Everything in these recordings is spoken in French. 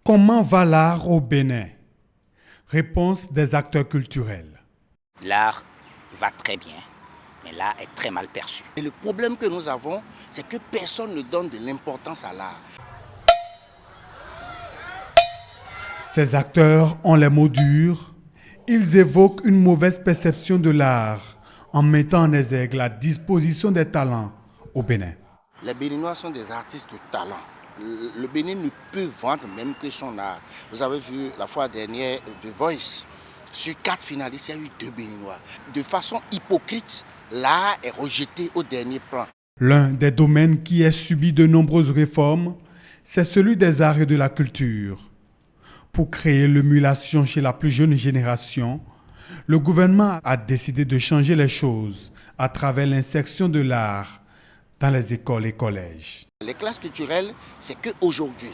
Comment va l'art au Bénin? Réponse des acteurs culturels. L'art va très bien, mais l'art est très mal perçu. Et le problème que nous avons, c'est que personne ne donne de l'importance à l'art. Ces acteurs ont les mots durs. Ils évoquent une mauvaise perception de l'art en mettant en exergue la disposition des talents au Bénin. Les Béninois sont des artistes de talent. Le Bénin ne peut vendre même que son art. Vous avez vu la fois dernière The Voice. Sur 4 finalistes, il y a eu 2 Béninois. De façon hypocrite, l'art est rejeté au dernier plan. L'un des domaines qui a subi de nombreuses réformes, c'est celui des arts et de la culture. Pour créer l'émulation chez la plus jeune génération, le gouvernement a décidé de changer les choses à travers l'insertion de l'art dans les écoles et collèges. Les classes culturelles, c'est qu'aujourd'hui,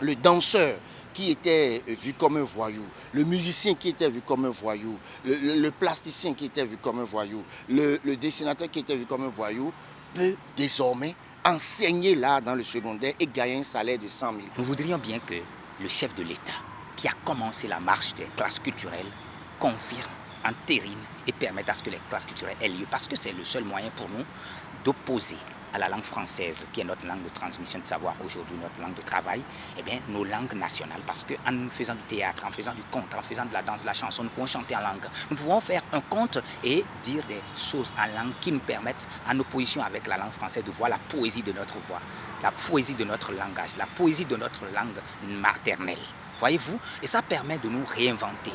le danseur qui était vu comme un voyou, le musicien qui était vu comme un voyou, le plasticien qui était vu comme un voyou, le dessinateur qui était vu comme un voyou, peut désormais enseigner l'art dans le secondaire et gagner un salaire de 100 000. Nous voudrions bien que le chef de l'État, qui a commencé la marche des classes culturelles, confirme, entérine et permette à ce que les classes culturelles aient lieu, parce que c'est le seul moyen pour nous d'opposer à la langue française, qui est notre langue de transmission de savoir aujourd'hui, notre langue de travail, eh bien, nos langues nationales. Parce qu'en faisant du théâtre, en faisant du conte, en faisant de la danse, de la chanson, nous pouvons chanter en langue. Nous pouvons faire un conte et dire des choses en langue qui nous permettent, en opposition avec la langue française, de voir la poésie de notre voix, la poésie de notre langage, la poésie de notre langue maternelle. Voyez-vous? Et ça permet de nous réinventer.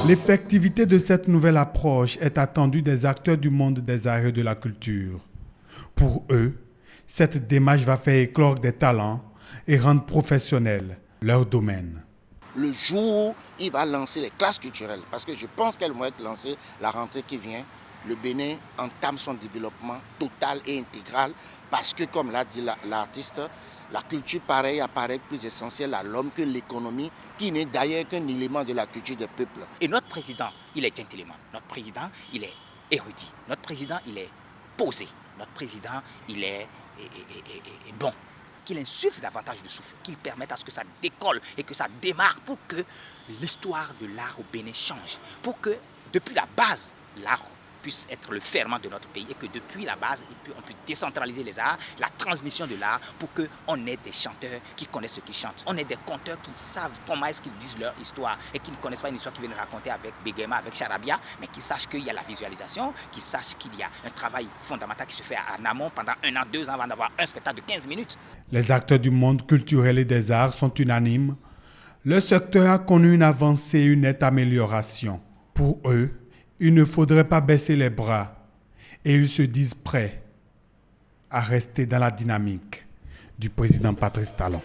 L'effectivité de cette nouvelle approche est attendue des acteurs du monde des arts et de la culture. Pour eux, cette démarche va faire éclore des talents et rendre professionnels leur domaine. Le jour où il va lancer les classes culturelles, parce que je pense qu'elles vont être lancées la rentrée qui vient, le Bénin entame son développement total et intégral, parce que, comme l'a dit l'artiste, la culture apparaît plus essentielle à l'homme que l'économie, qui n'est d'ailleurs qu'un élément de la culture des peuples. Et notre président, il est intelligent. Notre président, il est érudit. Notre président, il est posé. Notre président, il est bon. Qu'il insuffle davantage de souffle, qu'il permette à ce que ça décolle et que ça démarre pour que l'histoire de l'art au Bénin change. Pour que, depuis la base, l'art puisse être le ferment de notre pays et que depuis la base, on puisse décentraliser les arts, la transmission de l'art pour qu'on ait des chanteurs qui connaissent ce qu'ils chantent. On ait des conteurs qui savent comment est-ce qu'ils disent leur histoire et qui ne connaissent pas une histoire qu'ils viennent raconter avec bégaiement, avec charabia, mais qui sachent qu'il y a la visualisation, qui sachent qu'il y a un travail fondamental qui se fait en amont pendant 1 an, 2 ans avant d'avoir un spectacle de 15 minutes. Les acteurs du monde culturel et des arts sont unanimes. Le secteur a connu une avancée et une nette amélioration. Pour eux, il ne faudrait pas baisser les bras et ils se disent prêts à rester dans la dynamique du président Patrice Talon.